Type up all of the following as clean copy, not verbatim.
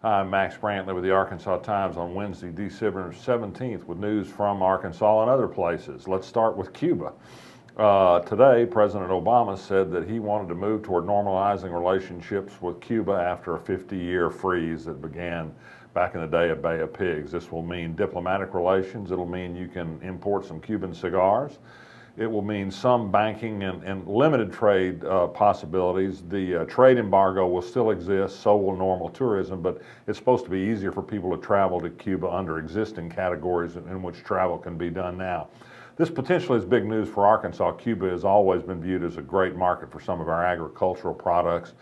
I'm Max Brantley with the Arkansas Times on Wednesday, December 17th with news from Arkansas and other places. Let's start with Cuba. Today, President Obama said that he wanted to move toward normalizing relationships with Cuba after a 50-year freeze that began back in the day of Bay of Pigs. This will mean diplomatic relations. It'll mean you can import some Cuban cigars. It will mean some banking and limited trade possibilities. The trade embargo will still exist, so will normal tourism, but it's supposed to be easier for people to travel to Cuba under existing categories in which travel can be done now. This potentially is big news for Arkansas. Cuba has always been viewed as a great market for some of our agricultural products.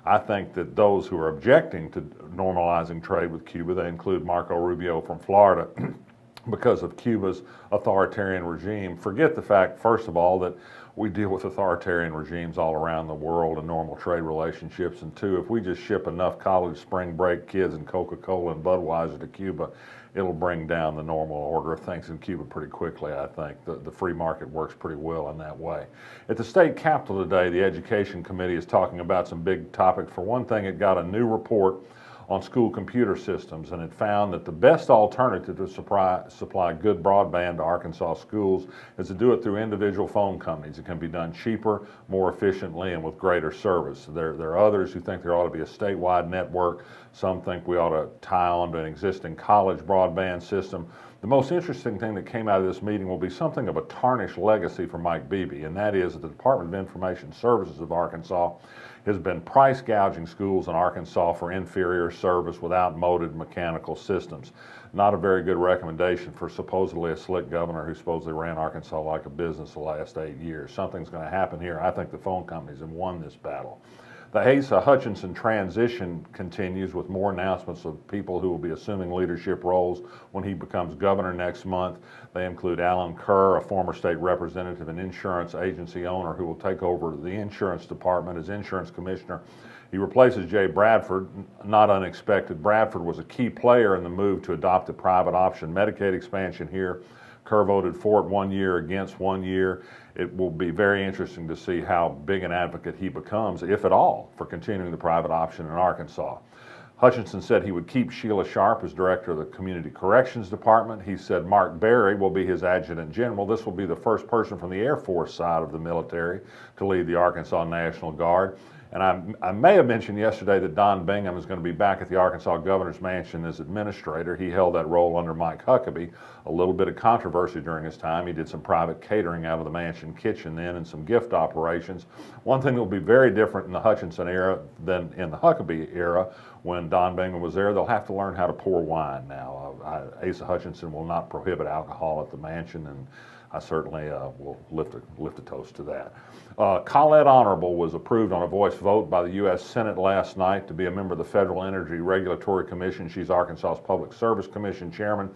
I think that those who are objecting to normalizing trade with Cuba, they include Marco Rubio from Florida, because of Cuba's authoritarian regime, forget the fact, first of all, that we deal with authoritarian regimes all around the world in normal trade relationships, and two, if we just ship enough college spring break kids and Coca-Cola and Budweiser to Cuba, it'll bring down the normal order of things in Cuba pretty quickly, I think. The free market works pretty well in that way. At the state capitol today, the Education Committee is talking about some big topics. For one thing, it got a new report on school computer systems, and it found that the best alternative to supply good broadband to Arkansas schools is to do it through individual phone companies. It can be done cheaper, more efficiently, and with greater service. There are others who think there ought to be a statewide network. Some think we ought to tie on to an existing college broadband system. The most interesting thing that came out of this meeting will be something of a tarnished legacy for Mike Beebe, and that is that the Department of Information Services of Arkansas has been price gouging schools in Arkansas for inferior service without moded mechanical systems. Not a very good recommendation for supposedly a slick governor who supposedly ran Arkansas like a business the last 8 years. Something's going to happen here. I think the phone companies have won this battle. The Asa Hutchinson transition continues with more announcements of people who will be assuming leadership roles when he becomes governor next month. They include Alan Kerr, a former state representative and insurance agency owner who will take over the insurance department as insurance commissioner. He replaces Jay Bradford, not unexpected. Bradford was a key player in the move to adopt the private option Medicaid expansion here. Kerr voted for it 1 year, against 1 year. It will be very interesting to see how big an advocate he becomes, if at all, for continuing the private option in Arkansas. Hutchinson said he would keep Sheila Sharp as director of the Community Corrections Department. He said Mark Berry will be his adjutant general. This will be the first person from the Air Force side of the military to lead the Arkansas National Guard. And I may have mentioned yesterday that Don Bingham is going to be back at the Arkansas Governor's Mansion as administrator. He held that role under Mike Huckabee. A little bit of controversy during his time. He did some private catering out of the mansion kitchen then and some gift operations. One thing that will be very different in the Hutchinson era than in the Huckabee era, when Don Bingham was there, they'll have to learn how to pour wine now. Asa Hutchinson will not prohibit alcohol at the mansion, and I certainly will lift a toast to that. Colette Honorable was approved on a voice vote by the U.S. Senate last night to be a member of the Federal Energy Regulatory Commission. She's Arkansas's Public Service Commission chairman.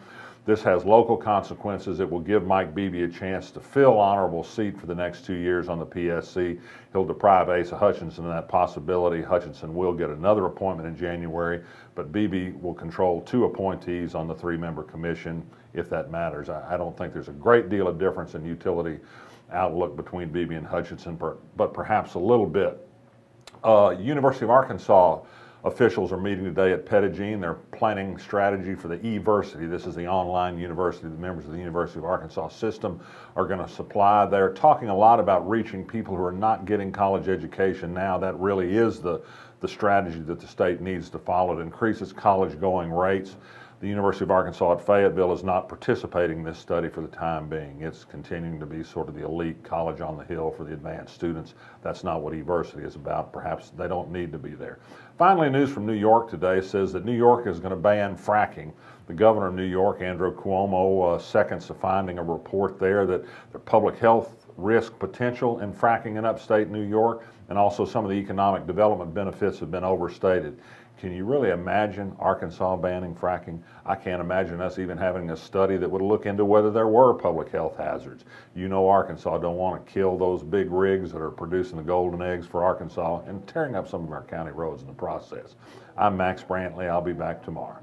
This has local consequences. It will give Mike Beebe a chance to fill Honorable's seat for the next 2 years on the PSC. He'll deprive Asa Hutchinson of that possibility. Hutchinson will get another appointment in January, but Beebe will control 2 appointees on the 3-member commission, if that matters. I don't think there's a great deal of difference in utility outlook between Beebe and Hutchinson, but perhaps a little bit. University of Arkansas officials are meeting today at Pettagene. They're planning strategy for the eVersity. This is the online university the members of the University of Arkansas system are going to supply. They're talking a lot about reaching people who are not getting college education now. That really is the strategy that the state needs to follow to increase its college going rates. The University of Arkansas at Fayetteville is not participating in this study for the time being. It's continuing to be sort of the elite college on the hill for the advanced students. That's not what eVersity is about. Perhaps they don't need to be there. Finally, news from New York today says that New York is going to ban fracking. The governor of New York, Andrew Cuomo, seconds to finding a report there that the public health risk potential in fracking in upstate New York, and also some of the economic development benefits have been overstated. Can you really imagine Arkansas banning fracking? I can't imagine us even having a study that would look into whether there were public health hazards. You know Arkansas don't want to kill those big rigs that are producing the golden eggs for Arkansas and tearing up some of our county roads in the process. I'm Max Brantley. I'll be back tomorrow.